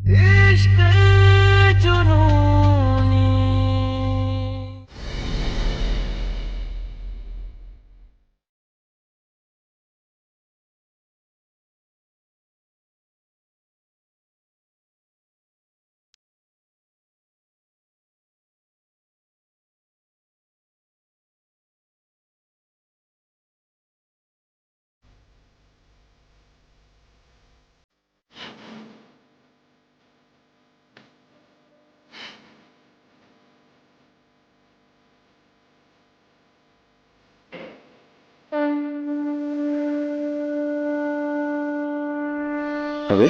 इश्क जुनूनी। अबे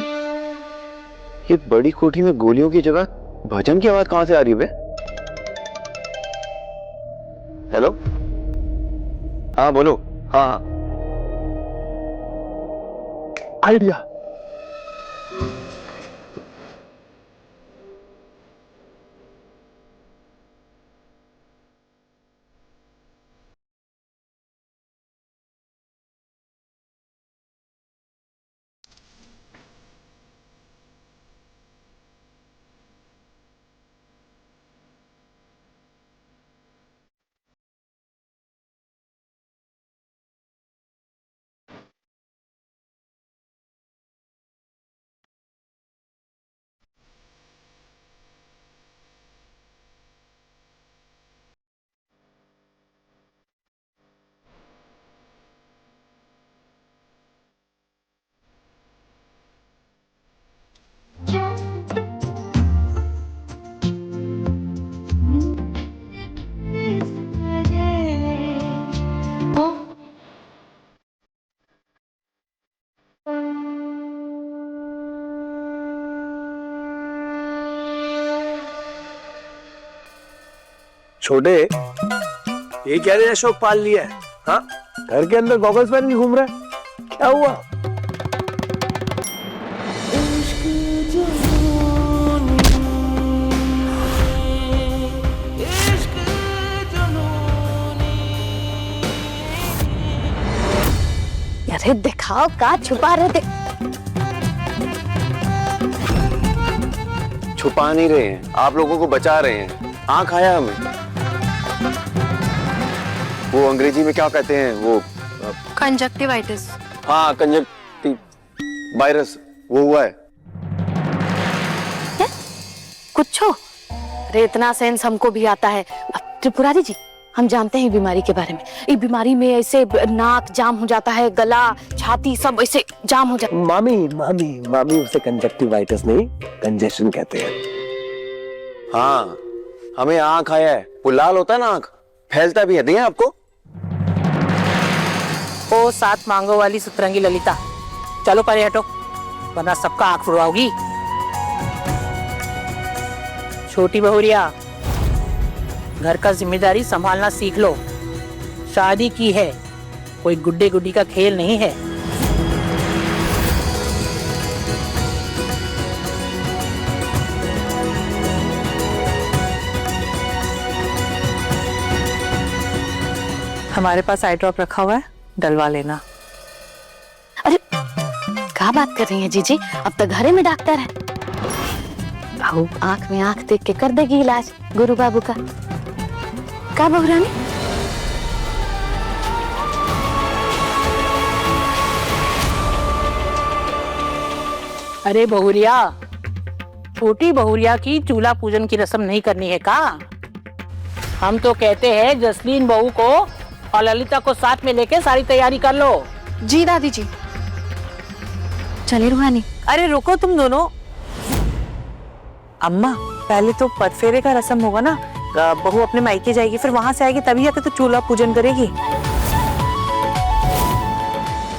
ये बड़ी कोठी में गोलियों की जगह भजन की आवाज कहां से आ रही है बे? हेलो, हाँ बोलो। हाँ हाँ, आइडिया। छोटे, ये क्या रे अशोक पाल लिया है? हाँ, घर के अंदर गॉगल्स पहन के घूम रहा है, क्या हुआ? इश्क जुनूनी, इश्क जुनूनी। अरे दिखाओ का छुपा रहे थे। छुपा नहीं रहे हैं, आप लोगों को बचा रहे हैं। आंख आया हमें। वो अंग्रेजी में क्या कहते हैं वो? कंजक्टिवाइटिस। हाँ, कंजक्टिव वायरस, वो हुआ है। कुछ हो? अरे इतना सेंस हमको भी आता है। अब त्रिपुरारी जी, हम जानते हैं बीमारी के बारे में। ये बीमारी में ऐसे नाक जाम हो जाता है, गला, छाती सब ऐसे जाम हो जाता है। मामी मामी मामी उसे कंजक्टिवाइटिस नहीं, कंजेशन कहते हैं। हाँ, हमें आंख आया है। वो लाल होता है ना आंख, फैलता भी है। दिए आपको? ओ सात मांगो वाली सुतरंगी ललिता, चलो परे हटो, वरना सबका आंख फुड़वाओगी। छोटी बहुरिया, घर का जिम्मेदारी संभालना सीख लो। शादी की है, कोई गुड्डे गुड्डी का खेल नहीं है। हमारे पास आई ड्रॉप रखा हुआ है, डलवा लेना। अरे क्या बात कर रही हैं जीजी, अब तो घरे में डॉक्टर है। बहू आंख में आंख देख के कर देगी इलाज गुरु बाबू का। क्या बहू रानी? अरे बहुरिया, छोटी बहुरिया की चूल्हा पूजन की रस्म नहीं करनी है का? हम तो कहते हैं जसलीन बहू को और ललिता को साथ में लेके सारी तैयारी कर लो। जी दादी जी। चलिए रूहानी। अरे रुको तुम दोनों। अम्मा, पहले तो पदफेरे का रस्म होगा ना, बहू अपने मायके जाएगी, फिर वहां से आएगी, तभी आके तो चूल्हा पूजन करेगी।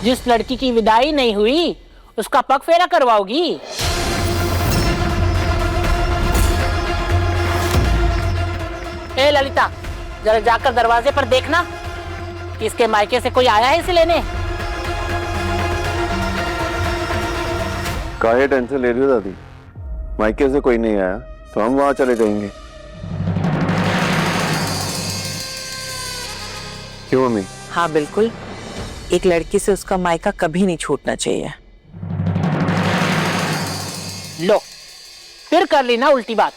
जिस लड़की की विदाई नहीं हुई उसका पग फेरा करवाओगी? ए ललिता, जरा जाकर दरवाजे पर देखना कि इसके मायके से कोई आया है इसे लेने। काहे टेंशन ले रही हो दादी? मायके से कोई नहीं आया तो हम वहां चले जाएंगे। क्यों मम्मी? हाँ बिल्कुल, एक लड़की से उसका मायका कभी नहीं छूटना चाहिए। लो, फिर कर ली ना उल्टी बात।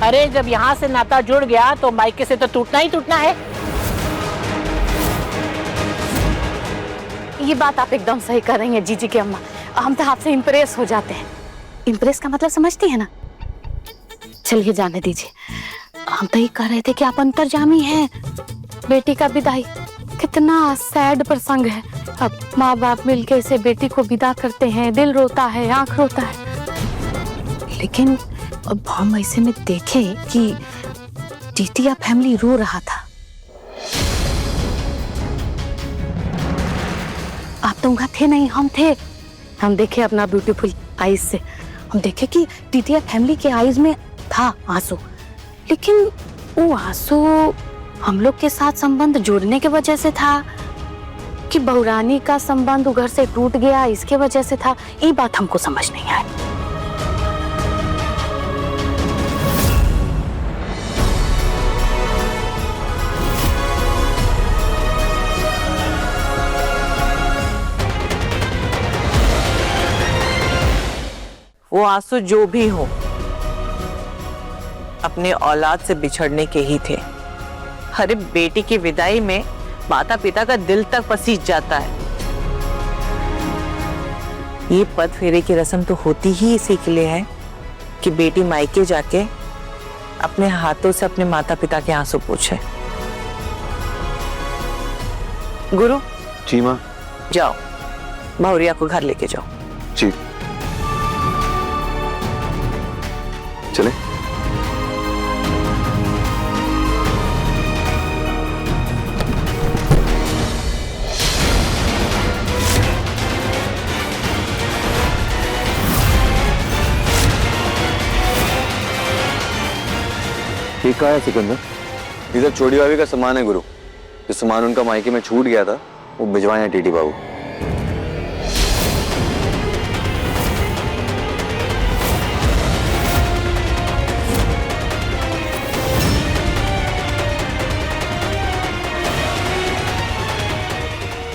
अरे जब यहाँ से नाता जुड़ गया तो मायके से तो टूटना ही टूटना है। ये बात आप एकदम सही कर रही हैं जीजी की अम्मा। हम तो आपसे इम्प्रेस हो जाते हैं। इम्प्रेस का मतलब समझती है ना? चलिए जाने दीजिए। हम तो ये कह रहे थे कि आप अंतर्जामी हैं। बेटी का विदाई कितना सैड प्रसंग है। अब माँ बाप मिलके इसे बेटी को विदा करते हैं, दिल रोता है, आंख रोता है। लेकिन अब हम ऐसे में देखें कि टीटिया फैमिली रो रहा था। आप तो वहां थे नहीं, हम थे। हम देखे अपना ब्यूटीफुल आईज से, हम देखे कि टीटिया फैमिली के आईज में था आंसू। लेकिन वो आंसू हम लोग के साथ संबंध जोड़ने के वजह से था कि बहुरानी का संबंध उधर से टूट गया इसके वजह से था, ये बात हमको समझ नहीं आई। वो आंसू जो भी हो अपने औलाद से बिछड़ने के ही थे। अरे बेटी की विदाई में माता पिता का दिल तक पसीज जाता है। ये पद फेरे की रस्म तो होती ही इसी के लिए है कि बेटी मायके जाके अपने हाथों से अपने माता पिता के आंसू पोंछे। गुरु जी माँ। जाओ बहुरिया को घर लेके जाओ। जी चले। ठीक कहा है सिकंदर। इधर चोड़ी भाभी का सामान है गुरु। जो सामान उनका मायके में छूट गया था वो भिजवाए हैं टीटी बाबू।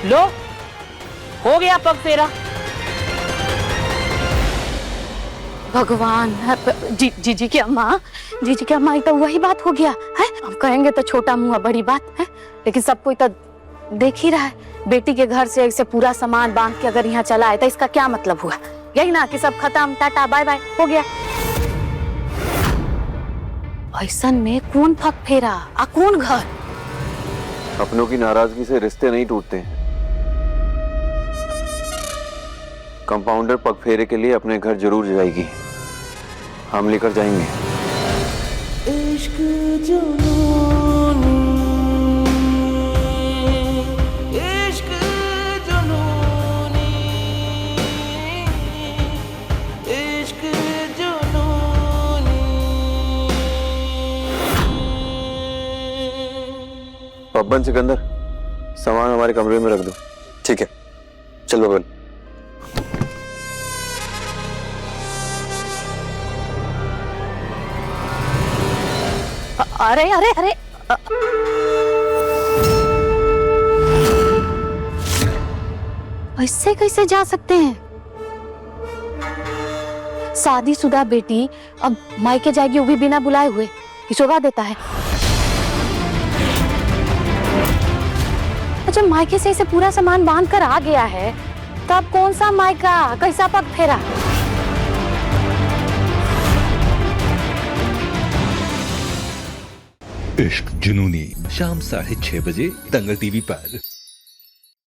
लो हो गया पग फेरा। भगवान जीजी की अम्मा, जीजी की अम्मा, ये तो वही बात हो गया है। हम कहेंगे तो छोटा मुंह बड़ी बात है, लेकिन सब कोई तो देख ही रहा है। बेटी के घर से ऐसे पूरा सामान बांध के अगर यहाँ चला है तो इसका क्या मतलब हुआ? यही ना कि सब खत्म, टाटा बाय बाय हो गया। ऐसन में कौन पग फेरा आ कौन घर? अपनों की नाराजगी से रिश्ते नहीं टूटते। कंपाउंडर पग फेरे के लिए अपने घर जरूर जाएगी। हम लेकर जाएंगे। इश्क जुनूनी, इश्क जुनूनी, इश्क जुनूनी। बब्बन सिकंदर, सामान हमारे कमरे में रख दो। ठीक है, चल बब्बन। अरे अरे अरे ऐसे कैसे जा सकते हैं? शादीशुदा बेटी अब मायके जाएगी, वो भी बिना बुलाए हुए। ये शोभा देता है? अच्छा, मायके से इसे पूरा सामान बांध कर आ गया है, तब कौन सा मायका, कैसा पग फेरा? इश्क जुनूनी शाम 6:30 बजे दंगल टीवी पर।